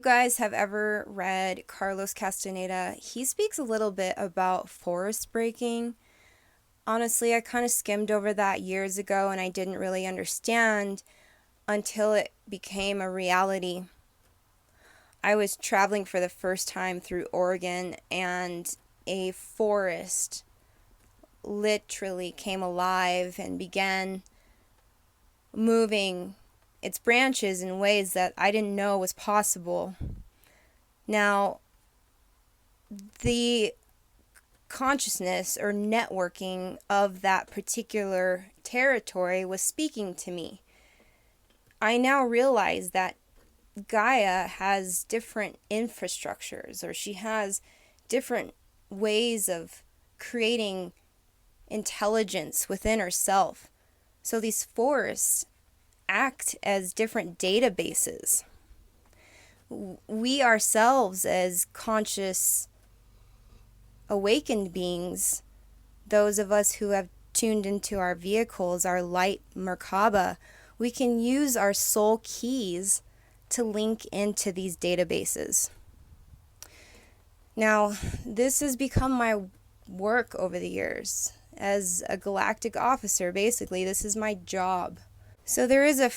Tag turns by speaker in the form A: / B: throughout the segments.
A: guys have ever read Carlos Castaneda, he speaks a little bit about forest breaking. Honestly, I kind of skimmed over that years ago and I didn't really understand until it became a reality. I was traveling for the first time through Oregon and a forest literally came alive and began moving its branches in ways that I didn't know was possible. Now, the consciousness or networking of that particular territory was speaking to me. I now realize that Gaia has different infrastructures, or she has different ways of creating intelligence within herself. So these forests act as different databases. We ourselves, as conscious, awakened beings, those of us who have tuned into our vehicles, our light Merkaba, we can use our soul keys to link into these databases. Now, this has become my work over the years. As a galactic officer, basically, this is my job. So there is a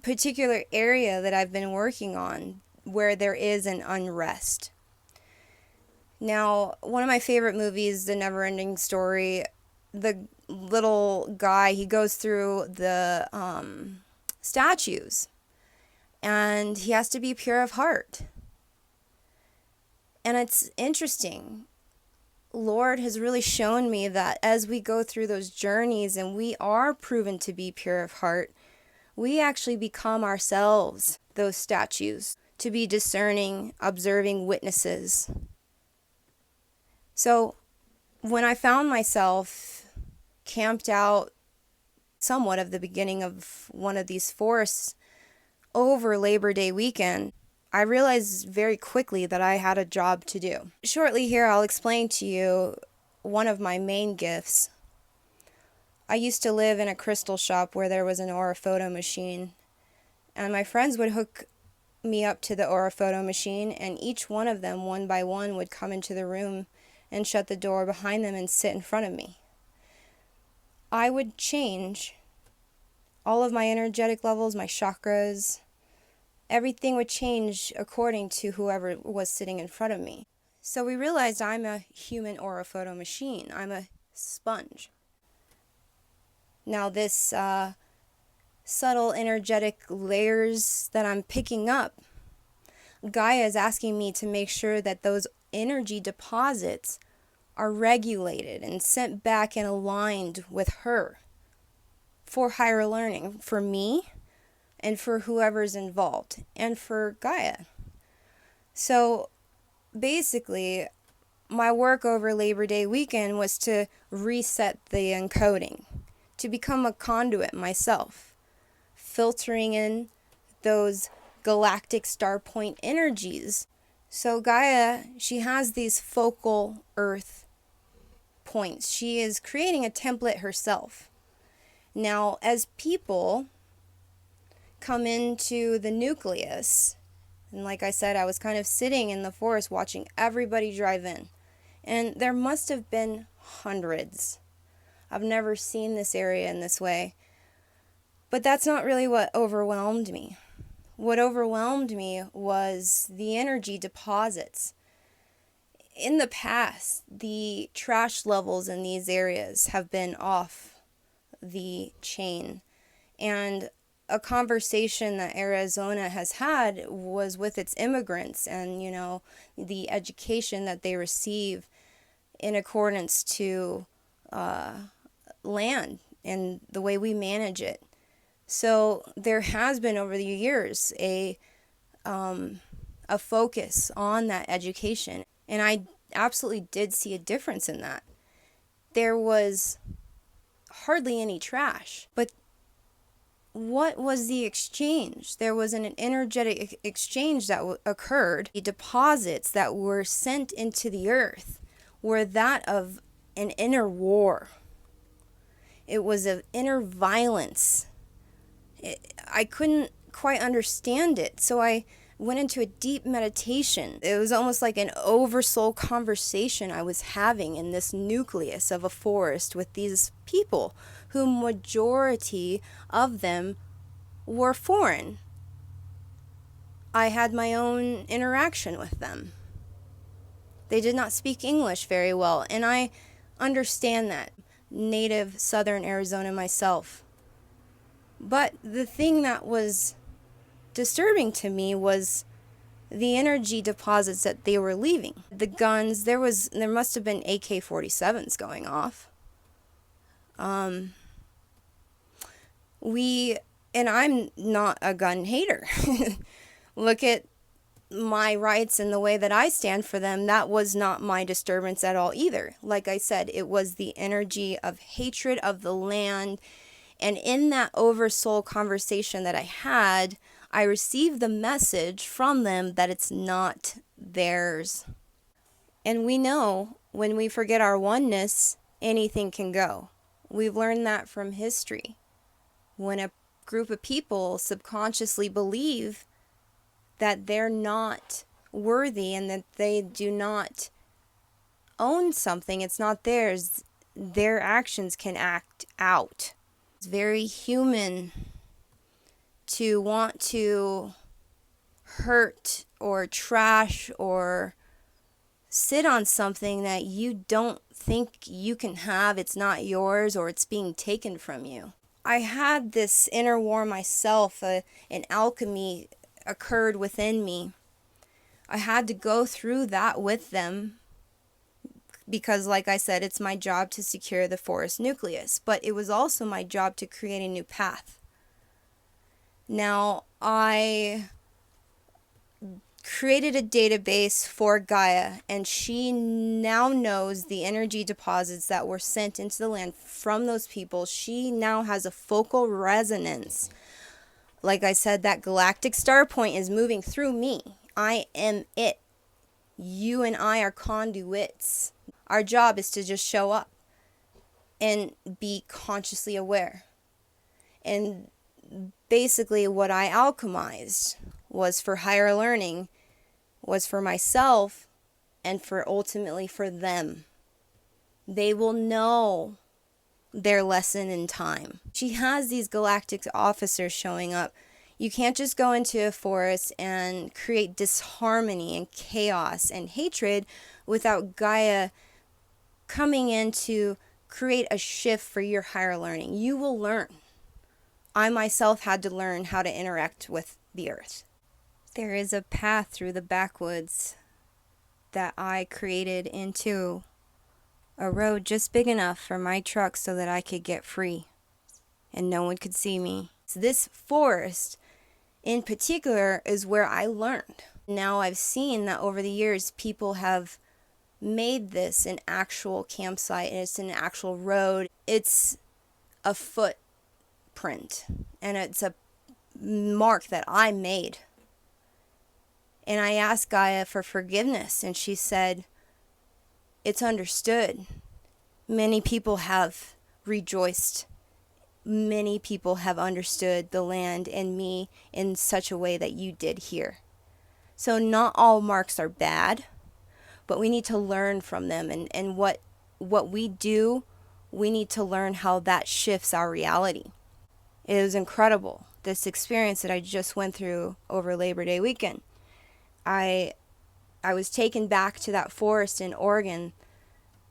A: particular area that I've been working on where there is an unrest. Now, one of my favorite movies, The Never-Ending Story, the little guy, he goes through the statues, and he has to be pure of heart. And it's interesting. Lord has really shown me that as we go through those journeys and we are proven to be pure of heart, we actually become ourselves those statues, to be discerning, observing witnesses. So when I found myself camped out somewhat of the beginning of one of these forests over Labor Day weekend, I realized very quickly that I had a job to do. Shortly here, I'll explain to you one of my main gifts. I used to live in a crystal shop where there was an oraphoto machine, and my friends would hook me up to the oraphoto machine, and each one of them, one by one, would come into the room and shut the door behind them and sit in front of me. I would change all of my energetic levels, my chakras. Everything would change according to whoever was sitting in front of me. So we realized I'm a human oraphoto machine. I'm a sponge. Now this subtle energetic layers that I'm picking up, Gaia is asking me to make sure that those energy deposits are regulated and sent back and aligned with her for higher learning, for me, and for whoever's involved, and for Gaia. So basically, my work over Labor Day weekend was to reset the encoding, to become a conduit myself, filtering in those galactic star point energies. So Gaia, she has these focal earth points. She is creating a template herself. Now, as people come into the nucleus, and like I said, I was kind of sitting in the forest watching everybody drive in, and there must have been hundreds. I've never seen this area in this way, but that's not really what overwhelmed me. What overwhelmed me was the energy deposits. In the past, the trash levels in these areas have been off the chain, and a conversation that Arizona has had was with its immigrants and, the education that they receive in accordance to land and the way we manage it. So there has been over the years a focus on that education, and I absolutely did see a difference in that. There was hardly any trash, but what was the exchange? There was an energetic exchange that occurred. The deposits that were sent into the earth were that of an inner war. It was of inner violence. I couldn't quite understand it, so I went into a deep meditation. It was almost like an oversoul conversation I was having in this nucleus of a forest with these people who majority of them were foreign. I had my own interaction with them. They did not speak English very well, and I understand that. Native Southern Arizona myself. But the thing that was disturbing to me was the energy deposits that they were leaving. The guns, there must have been AK-47s going off. And I'm not a gun hater. Look at my rights and the way that I stand for them. That was not my disturbance at all either. Like I said, it was the energy of hatred of the land. And in that oversoul conversation that I had, I received the message from them that it's not theirs. And we know when we forget our oneness, anything can go. We've learned that from history. When a group of people subconsciously believe that they're not worthy and that they do not own something, it's not theirs, their actions can act out. It's very human to want to hurt or trash or sit on something that you don't think you can have, it's not yours, or it's being taken from you. I had this inner war myself, an alchemy occurred within me. I had to go through that with them because, like I said, it's my job to secure the forest nucleus, but it was also my job to create a new path. Now, I created a database for Gaia, and she now knows the energy deposits that were sent into the land from those people. She now has a focal resonance. Like I said, that galactic star point is moving through me. I am it. You and I are conduits. Our job is to just show up and be consciously aware. And basically what I alchemized was for higher learning, was for myself, and for ultimately for them. They will know their lesson in time. She has these galactic officers showing up. You can't just go into a forest and create disharmony and chaos and hatred without Gaia coming in to create a shift for your higher learning. You will learn. I myself had to learn how to interact with the earth. There is a path through the backwoods that I created into a road just big enough for my truck so that I could get free and no one could see me. So this forest in particular is where I learned. Now I've seen that over the years people have made this an actual campsite and it's an actual road. It's a footprint and it's a mark that I made. And I asked Gaia for forgiveness and she said, it's understood. Many people have rejoiced. Many people have understood the land and me in such a way that you did here. So not all marks are bad, but we need to learn from them. And what we do, we need to learn how that shifts our reality. It was incredible, this experience that I just went through over Labor Day weekend. I was taken back to that forest in Oregon,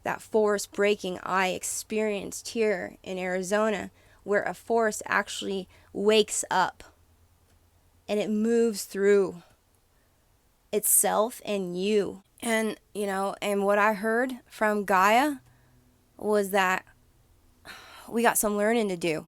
A: that forest breaking I experienced here in Arizona, where a forest actually wakes up and it moves through itself and you. And, and what I heard from Gaia was that we got some learning to do.